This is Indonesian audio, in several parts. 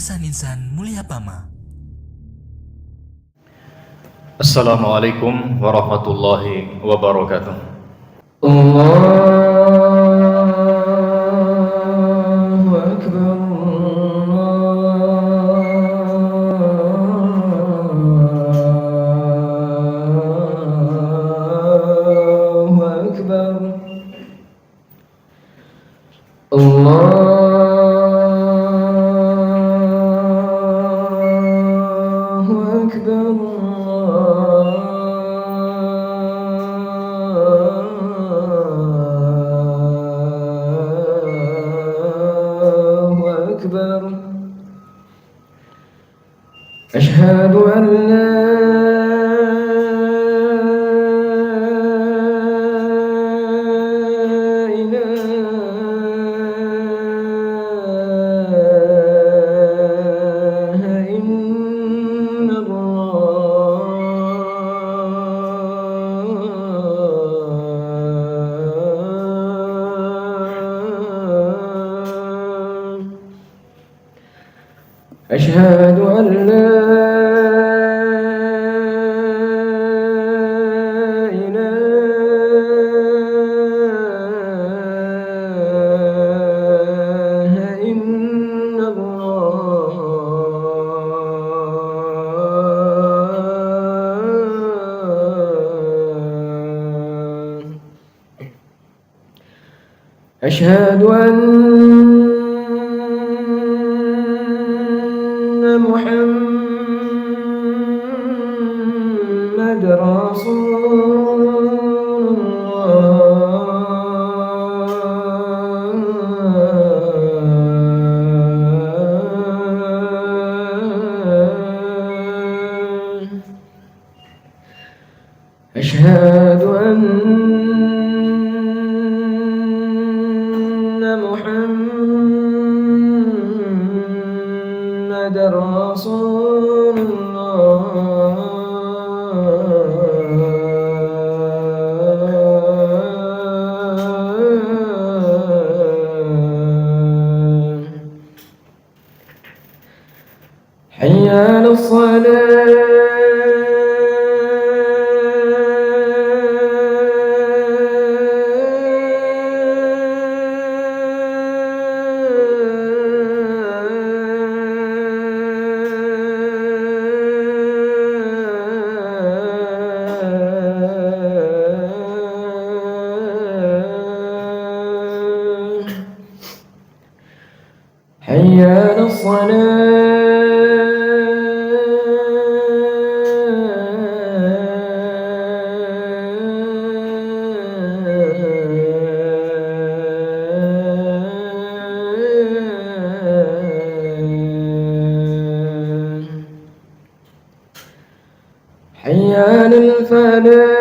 Yayasan Insan Mulia Pama. Assalamualaikum warahmatullahi wabarakatuh. Allahu Akbar, Allahu Akbar, Allahu Akbar, Allahu Akbar. أشهد أن لا إله إلا الله. أشهد أن لا إله إلا الله. أشهد أن محمد رسول الله. أشهد أن محمد رسول الله. حي على الصلاة. حي على الصلاة. حي على الفلاح.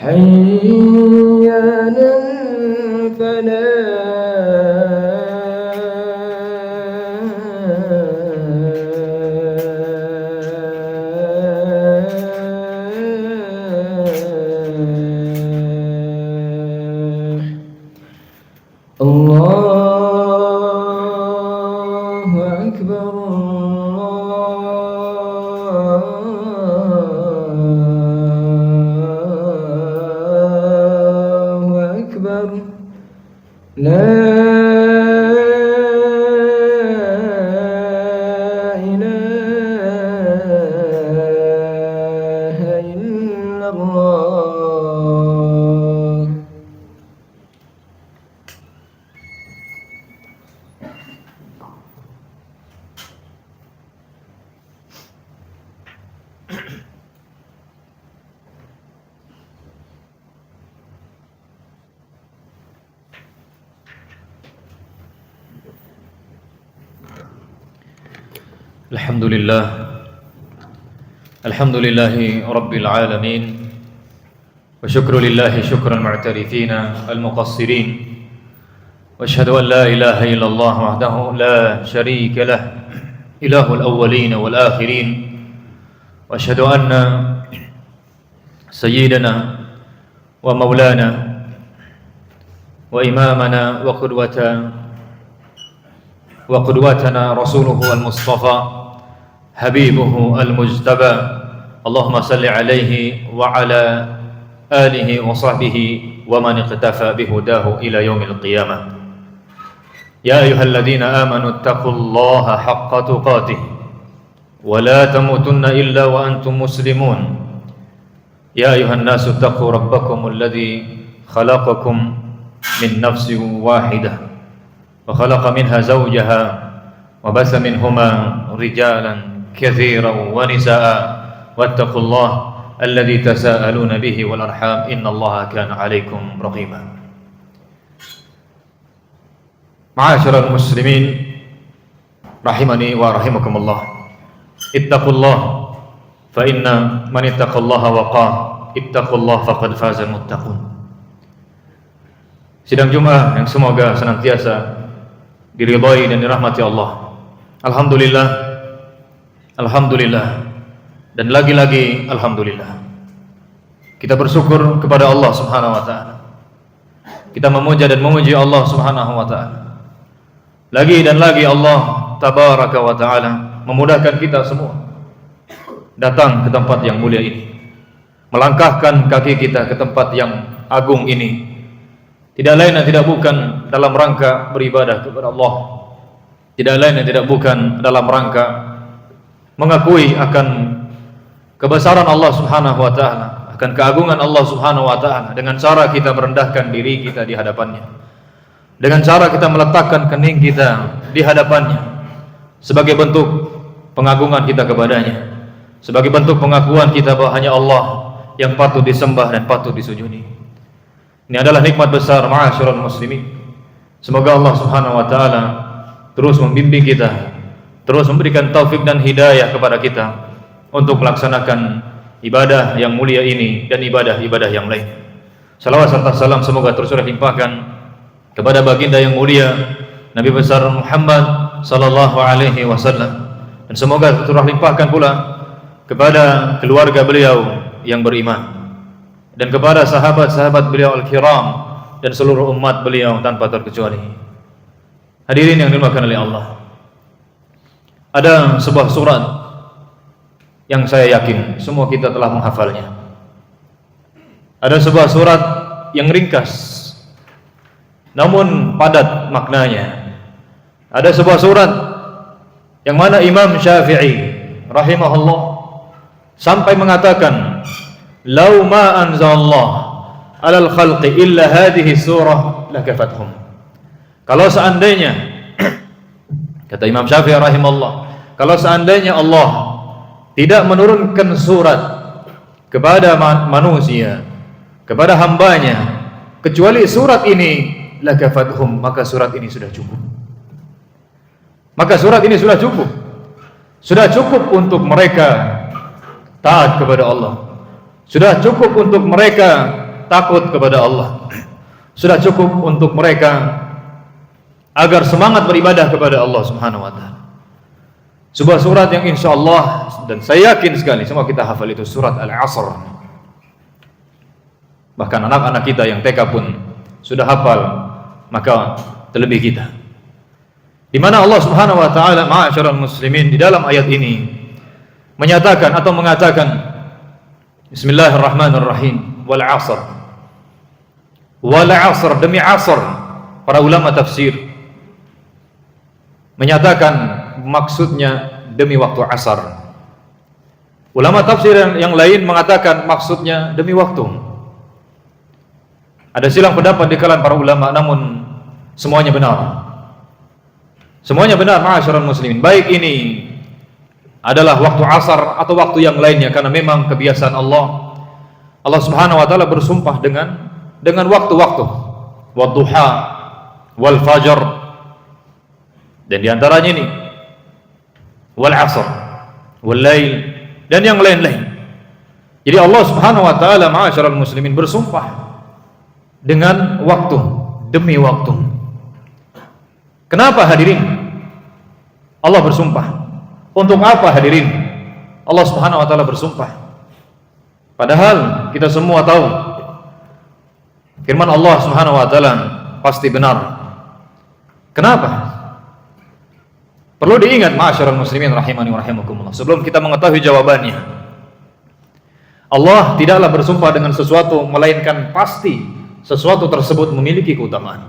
حي على الفلاح. الله أكبر، الله أكبر. لا إله إلا الله. Alhamdulillah, alhamdulillahi rabbil alamin, وشكر لله شكر المعترفين المقصرين وأشهد أن لا إله إلا الله وحده لا شريك له إله الأولين والآخرين وأشهد أن سيدنا ومولانا وإمامنا وقدوتنا رسوله المصطفى حبيبه المجتبى اللهم صل عليه وعلى آله وصحبه ومن اقتفى بهداه إلى يوم القيامة يا أيها الذين آمنوا اتقوا الله حق تقاته ولا تموتن إلا وأنتم مسلمون يا أيها الناس اتقوا ربكم الذي خلقكم من نفس واحدة وخلق منها زوجها وبث منهما رجالا كثيرا ونساء واتقوا الله الذي تساءلون به والأرحام إن الله كان عليكم رقيبا معاشر المسلمين رحمني ورحمكم الله اتقوا الله فإن من اتقى الله وقاه اتقوا الله فقد فاز المتقون. Sidang Jumat yang semoga senantiasa diridhai dan dirahmati Allah. Alhamdulillah, alhamdulillah, dan lagi-lagi alhamdulillah. Kita bersyukur kepada Allah Subhanahu wa taala. Kita memuja dan memuji Allah Subhanahu wa taala. Lagi dan lagi Allah tabaraka wa taala memudahkan kita semua datang ke tempat yang mulia ini, melangkahkan kaki kita ke tempat yang agung ini, tidak lain dan tidak bukan dalam rangka beribadah kepada Allah, tidak lain dan tidak bukan dalam rangka mengakui akan kebesaran Allah Subhanahu wa taala, akan keagungan Allah Subhanahu wa taala dengan cara kita merendahkan diri kita di hadapannya, dengan cara kita meletakkan kening kita di hadapannya sebagai bentuk pengagungan kita kepadanya, sebagai bentuk pengakuan kita bahwa hanya Allah yang patut disembah dan patut disujudi. Ini adalah nikmat besar ma'asyiral muslimin. Semoga Allah Subhanahu wa taala terus membimbing kita, terus memberikan taufik dan hidayah kepada kita untuk melaksanakan ibadah yang mulia ini dan ibadah-ibadah yang lain. Salawat serta salam semoga terus terlimpahkan kepada baginda yang mulia Nabi besar Muhammad sallallahu alaihi wasallam, dan semoga terus terlimpahkan pula kepada keluarga beliau yang beriman dan kepada sahabat-sahabat beliau al-kiram dan seluruh umat beliau tanpa terkecuali. Hadirin yang dimuliakan oleh Allah, ada sebuah surat yang saya yakin semua kita telah menghafalnya. Ada sebuah surat yang ringkas namun padat maknanya. Ada sebuah surat yang mana Imam Syafi'i rahimahullah sampai mengatakan, "Lau ma anzalallah 'alal khalqi illa hadhihi surah lakafathum." Kalau seandainya kata Imam Syafi'i rahimahullah, kalau seandainya Allah tidak menurunkan surat kepada manusia, kepada hambanya, kecuali surat ini, lakafathum, maka surat ini sudah cukup. Maka surat ini sudah cukup. Sudah cukup untuk mereka taat kepada Allah. Sudah cukup untuk mereka takut kepada Allah. Sudah cukup untuk mereka agar semangat beribadah kepada Allah Subhanahu wa taala. Sebuah surat yang insyaallah, dan saya yakin sekali semua kita hafal itu, surat Al-Asr. Bahkan anak-anak kita yang TK pun sudah hafal, maka terlebih kita. Di mana Allah Subhanahu wa taala ma'asyiral muslimin di dalam ayat ini menyatakan atau mengatakan, Bismillahirrahmanirrahim, wal 'asr. Wal 'asr, demi asr. Para ulama tafsir menyatakan maksudnya demi waktu asar. Ulama tafsir yang lain mengatakan maksudnya demi waktu. Ada silang pendapat di kalangan para ulama, namun semuanya benar. Semuanya benar ma'asyiral muslimin. Baik ini adalah waktu asar atau waktu yang lainnya, karena memang kebiasaan Allah Subhanahu wa taala bersumpah dengan waktu-waktu, wadduha wal fajr, dan diantaranya ini wal asr wal lail dan yang lain-lain. Jadi Allah Subhanahu wa taala, ma'asyiral muslimin, bersumpah dengan waktu, demi waktu. Kenapa hadirin Allah bersumpah? Untuk apa hadirin Allah Subhanahu wa taala bersumpah? Padahal kita semua tahu firman Allah Subhanahu wa taala pasti benar. Kenapa? Perlu diingat ma'asyiral muslimin rahimani wa rahimakumullah, sebelum kita mengetahui jawabannya. Allah tidaklah bersumpah dengan sesuatu melainkan pasti sesuatu tersebut memiliki keutamaan.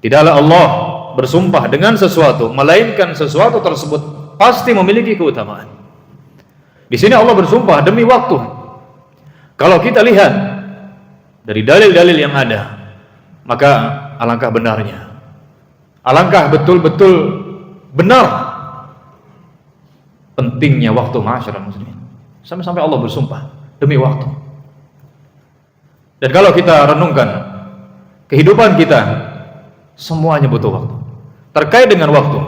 Tidaklah Allah bersumpah dengan sesuatu melainkan sesuatu tersebut pasti memiliki keutamaan. Di sini Allah bersumpah demi waktu. Kalau kita lihat dari dalil-dalil yang ada, maka alangkah benarnya, alangkah betul-betul benar pentingnya waktu, ma'asyiral muslimin. Sampai-sampai Allah bersumpah demi waktu. Dan kalau kita renungkan kehidupan kita, semuanya butuh waktu. Terkait dengan waktu,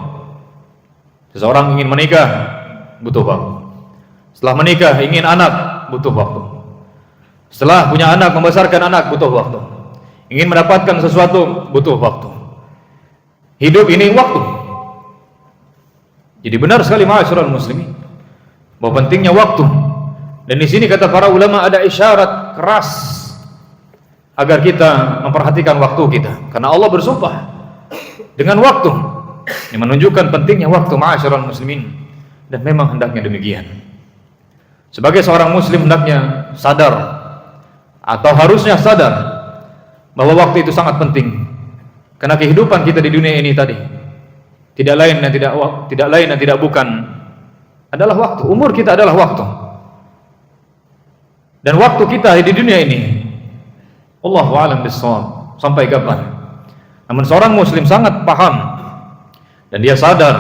seseorang ingin menikah, butuh waktu. Setelah menikah ingin anak, butuh waktu. Setelah punya anak, membesarkan anak, butuh waktu. Ingin mendapatkan sesuatu, butuh waktu. Hidup ini waktu. Jadi benar sekali ma'asyiral muslimin bahwa pentingnya waktu. Dan di sini kata para ulama ada isyarat keras agar kita memperhatikan waktu kita, karena Allah bersumpah dengan waktu. Ini menunjukkan pentingnya waktu, ma'asyiral muslimin, dan memang hendaknya demikian. Sebagai seorang muslim hendaknya sadar atau harusnya sadar bahwa waktu itu sangat penting, karena kehidupan kita di dunia ini tadi tidak lain dan tidak bukan adalah waktu. Umur kita adalah waktu. Dan waktu kita di dunia ini, Allahu a'lam bissawab, sampai kapan? Namun seorang muslim sangat paham dan dia sadar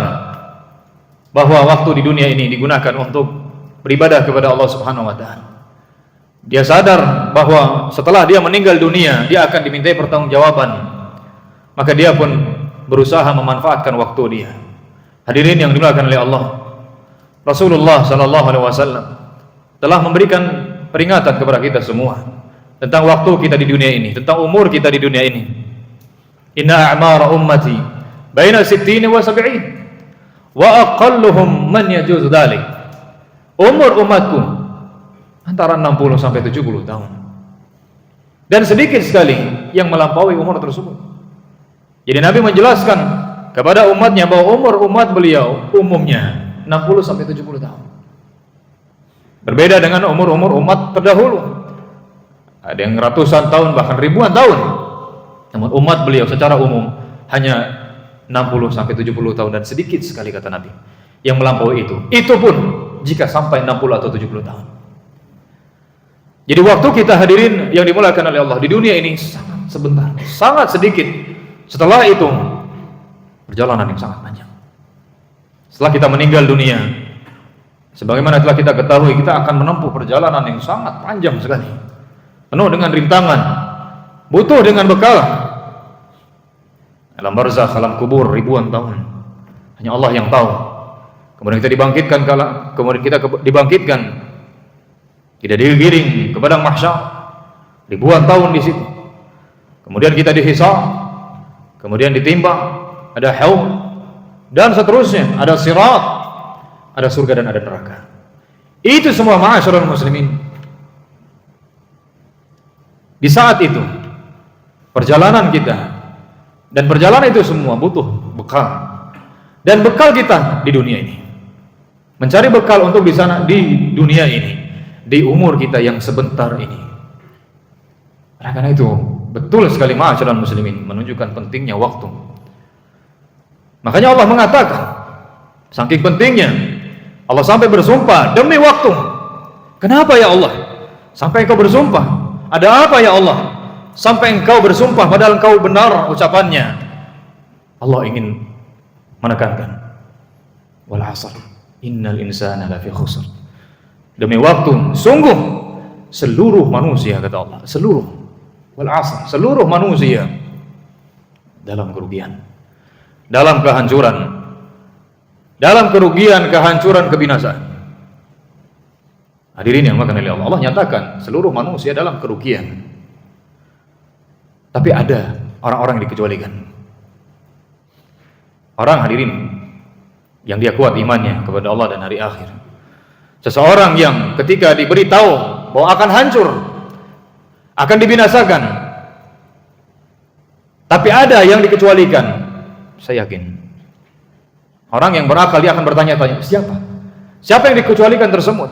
bahwa waktu di dunia ini digunakan untuk beribadah kepada Allah Subhanahu wa taala. Dia sadar bahwa setelah dia meninggal dunia, dia akan dimintai pertanggungjawaban. Maka dia pun berusaha memanfaatkan waktu dia. Hadirin yang dimuliakan oleh Allah, Rasulullah sallallahu alaihi wasallam telah memberikan peringatan kepada kita semua tentang waktu kita di dunia ini, tentang umur kita di dunia ini. Inna a'mara ummati baina 60 wa 70 wa aqalluhum man yajuz dzalik. Umur umatku antara 60 sampai 70 tahun. Dan sedikit sekali yang melampaui umur tersebut. Jadi Nabi menjelaskan kepada umatnya bahwa umur umat beliau umumnya 60 sampai 70 tahun. Berbeda dengan umur-umur umat terdahulu. Ada yang ratusan tahun bahkan ribuan tahun. Namun umat beliau secara umum hanya 60 sampai 70 tahun, dan sedikit sekali kata Nabi yang melampaui itu. Itu pun jika sampai 60 atau 70 tahun. Jadi waktu kita hadirin yang dimuliakan oleh Allah di dunia ini sangat sebentar, sangat sedikit. Setelah itu perjalanan yang sangat panjang. Setelah kita meninggal dunia, sebagaimana telah kita ketahui, kita akan menempuh perjalanan yang sangat panjang sekali, penuh dengan rintangan, butuh dengan bekal. Alam barzakh, alam kubur, ribuan tahun, hanya Allah yang tahu. Kemudian kita dibangkitkan, tidak digiring ke padang mahsyar, ribuan tahun di situ. Kemudian kita dihisab, kemudian ditimbang, ada haud, dan seterusnya, ada sirat, ada surga dan ada neraka. Itu semua ma'asyiral muslimin. Di saat itu perjalanan kita, dan perjalanan itu semua butuh bekal. Dan bekal kita di dunia ini, mencari bekal untuk di sana di dunia ini, di umur kita yang sebentar ini. Karena itu betul sekali ma'asyiral muslimin, menunjukkan pentingnya waktu. Makanya Allah mengatakan, saking pentingnya Allah sampai bersumpah demi waktu. Kenapa ya Allah sampai engkau bersumpah? Ada apa ya Allah sampai engkau bersumpah padahal engkau benar ucapannya? Allah ingin menekankan, wal 'asr innal insana lafi khusr. Demi waktu, sungguh seluruh manusia, kata Allah, seluruh, wal 'asr, seluruh manusia dalam kerugian, dalam kehancuran, dalam kerugian, kehancuran, kebinasaan. Hadirin yang makan oleh Allah, Allah nyatakan seluruh manusia dalam kerugian. Tapi ada orang-orang yang dikecualikan. Orang, hadirin, yang dia kuat imannya kepada Allah dan hari akhir. Seseorang yang ketika diberitahu bahwa akan hancur, akan dibinasakan, tapi ada yang dikecualikan. Saya yakin orang yang berakal dia akan bertanya-tanya, siapa yang dikecualikan tersebut?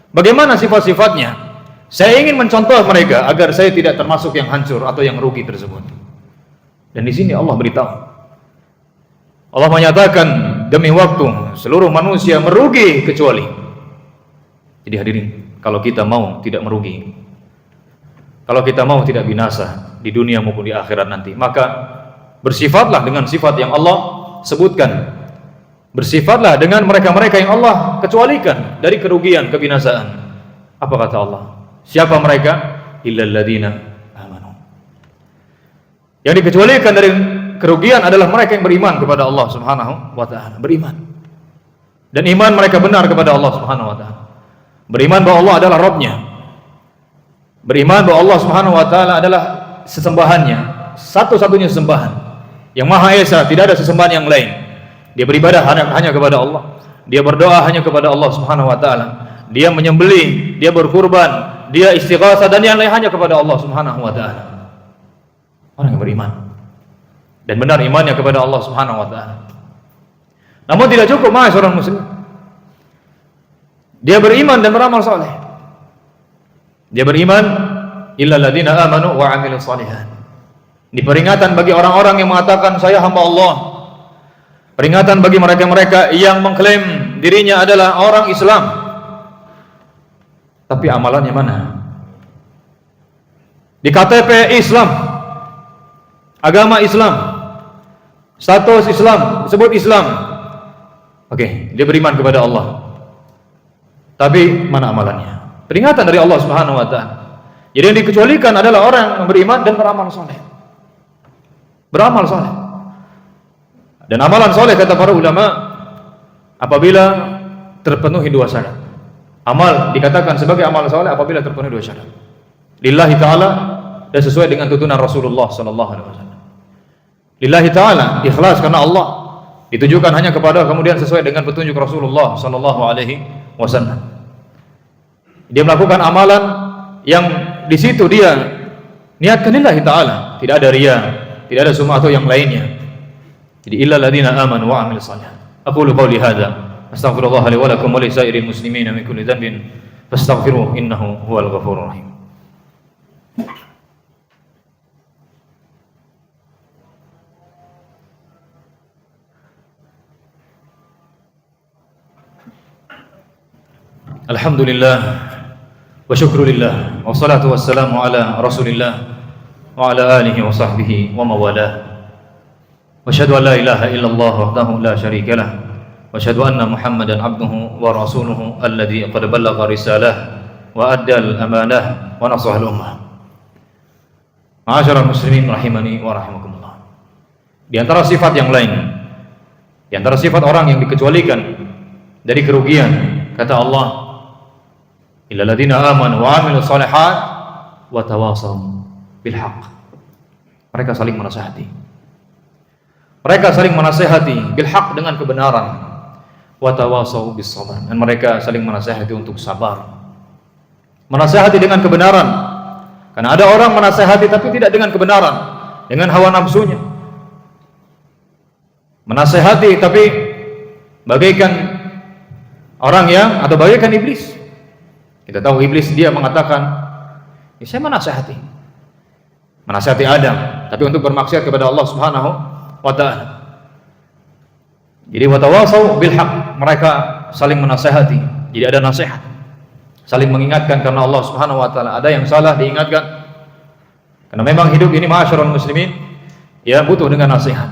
Bagaimana sifat-sifatnya? Saya ingin mencontoh mereka agar saya tidak termasuk yang hancur atau yang rugi tersebut. Dan di sini Allah beritahu, Allah menyatakan demi waktu seluruh manusia merugi kecuali. Jadi hadirin, kalau kita mau tidak merugi, kalau kita mau tidak binasa di dunia maupun di akhirat nanti, maka bersifatlah dengan sifat yang Allah sebutkan. Bersifatlah dengan mereka-mereka yang Allah kecualikan dari kerugian, kebinasaan. Apa kata Allah? Siapa mereka? Illal ladzina amanu. Yang dikecualikan dari kerugian adalah mereka yang beriman kepada Allah Subhanahu wa taala, beriman. Dan iman mereka benar kepada Allah Subhanahu wa taala. Beriman bahwa Allah adalah Rabb-Nya. Beriman bahwa Allah Subhanahu wa taala adalah sesembahannya, satu-satunya sesembahan yang Maha Esa, tidak ada sesembahan yang lain. Dia beribadah hanya kepada Allah. Dia berdoa hanya kepada Allah Subhanahu wa taala. Dia menyembelih, dia berkurban, dia istighatsah dan yang lain hanya kepada Allah Subhanahu wa taala. Orang yang beriman dan benar imannya kepada Allah Subhanahu wa taala. Namun tidak cukup seorang muslim. Dia beriman dan beramal saleh. Dia beriman illal ladzina amanu wa 'amilus shalihat. Ini peringatan bagi orang-orang yang mengatakan saya hamba Allah. Peringatan bagi mereka-mereka yang mengklaim dirinya adalah orang Islam. Tapi amalannya mana? Di KTP Islam, agama Islam, status Islam, disebut Islam. Oke, dia beriman kepada Allah. Tapi mana amalannya? Peringatan dari Allah Subhanahu wa taala. Jadi yang dikecualikan adalah orang yang beriman dan beramal saleh. Beramal saleh. Dan amalan saleh kata para ulama apabila terpenuhi dua syarat. Amal dikatakan sebagai amal saleh apabila terpenuhi dua syarat. Lillahi ta'ala dan sesuai dengan tuntunan Rasulullah sallallahu alaihi wasallam. Lillahi ta'ala, ikhlas karena Allah, ditujukan hanya kepada, kemudian sesuai dengan petunjuk Rasulullah sallallahu alaihi wasallam. Dia melakukan amalan yang di situ dia niatkan lillahi ta'ala, tidak ada riya, tidak ada sum'ah atau yang lainnya. Jadi illal ladzina amanu wa 'amilus shalihat. Aqulu qouli hadza astaghfirullah li wa lakum wa li sa'iril muslimin min kulli dhanbin fastaghfiruhu innahu huwal ghafurur rahim. Alhamdulillah wa syukrulillah wa salatu wassalamu ala rasulillah wa ala alihi wa sahbihi wa mawalah. Wa asyhadu an la ilaha illallah wahdahu la syarika lah wa asyhadu anna Muhammadan abduhu wa rasuluhu alladzi qad ballagha risalah wa adda al-amanah wa nasaha al-ummah. Ma'asyiral muslimin rahimani wa rahimakumullah. Di antara sifat yang lain, di antara sifat orang yang dikecualikan dari kerugian, kata Allah, illal ladzina amanu wa 'amilus shalihat wa tawasaw bil haqq. Mereka saling menasihati. Mereka saling menasihati bil haqq dengan kebenaran. Wa tawasaw bis sabr. Dan mereka saling menasihati untuk sabar. Menasihati dengan kebenaran. Karena ada orang menasihati tapi tidak dengan kebenaran, dengan hawa nafsunya. Menasihati tapi bagaikan orang yang atau bagaikan iblis. Kita tahu iblis dia mengatakan, saya menasihati Adam, tapi untuk bermaksiat kepada Allah Subhanahu wa ta'ala. Jadi watawasaw bil haqq, mereka saling menasihati. Jadi ada nasihat, saling mengingatkan karena Allah Subhanahu wa ta'ala. Ada yang salah diingatkan. Karena memang hidup ini ma'asyiral muslimin ya butuh dengan nasihat.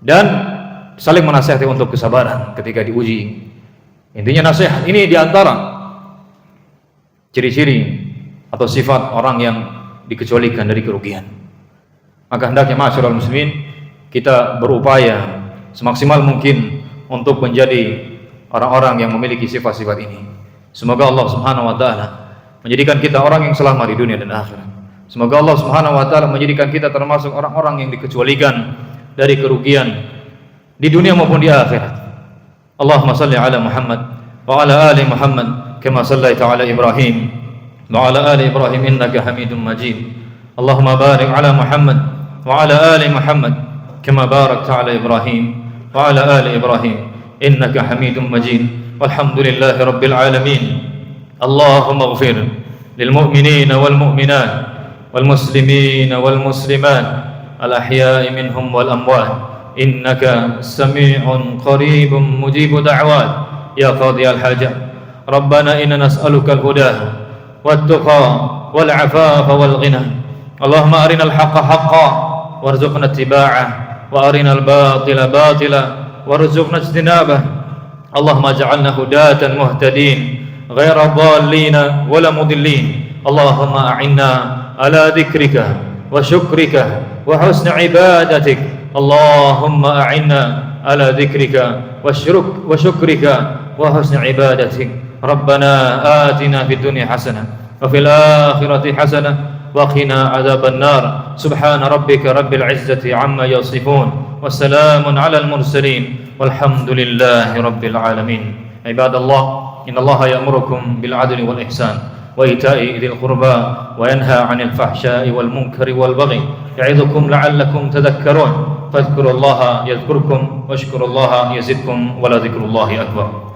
Dan saling menasihati untuk kesabaran ketika diuji. Intinya nasihat ini diantara ciri-ciri atau sifat orang yang dikecualikan dari kerugian. Maka hendaknya ma'asyiral muslimin kita berupaya semaksimal mungkin untuk menjadi orang-orang yang memiliki sifat-sifat ini. Semoga Allah Subhanahu wa taala menjadikan kita orang yang selamat di dunia dan akhirat. Semoga Allah Subhanahu wa taala menjadikan kita termasuk orang-orang yang dikecualikan dari kerugian di dunia maupun di akhirat. Allahumma salli ala Muhammad wa ala ali Muhammad kama sallaita ala Ibrahim wa ala ali Ibrahim innaka Hamidum Majid. Allahumma barik ala Muhammad wa ala ali Muhammad kama barakta ala Ibrahim wa ala ali Ibrahim innaka Hamidum Majid. Walhamdulillahi rabbil alamin. Allahumma ighfir lil mu'minina wal mu'minat wal muslimina wal muslimat al ahya'i minhum wal amwat innaka sami'un qaribun mujibu da'wat ya qadi al hajat. Rabbana inna nas'aluka al huda wat tuqa wal afafa wal ghina. Allahumma arina al haqqa haqqan warzuqna ittiba'ah wa arina al batila batila warzuqna ijtinabah. Allahumma ja'alna hudatan muhtadin ghaira dhalina wala mudillin. Allahumma a'inna ala dhikrika wa syukrika wa husni ibadatik. Allahumma a'inna ala dhikrika wa syukrika wa husni ibadatik. Rabbana atina fid dunya hasanah wa fil akhirati hasanah wa qina adzaban nar. Subhana rabbika rabbil izzati amma yasifun wa salamun alal mursalin walhamdulillahi rabbil alamin. Ibadallah, innallaha ya'murukum bil adli wal ihsan wa ita'i dzil qurba wa yanha 'anil fahsya'i wal munkari wal baghi ya'idzukum la'allakum tadhakkarun. Fadhkurullaha yadhkurkum washkurullaha yazidkum wa la dzikrullahi akbar.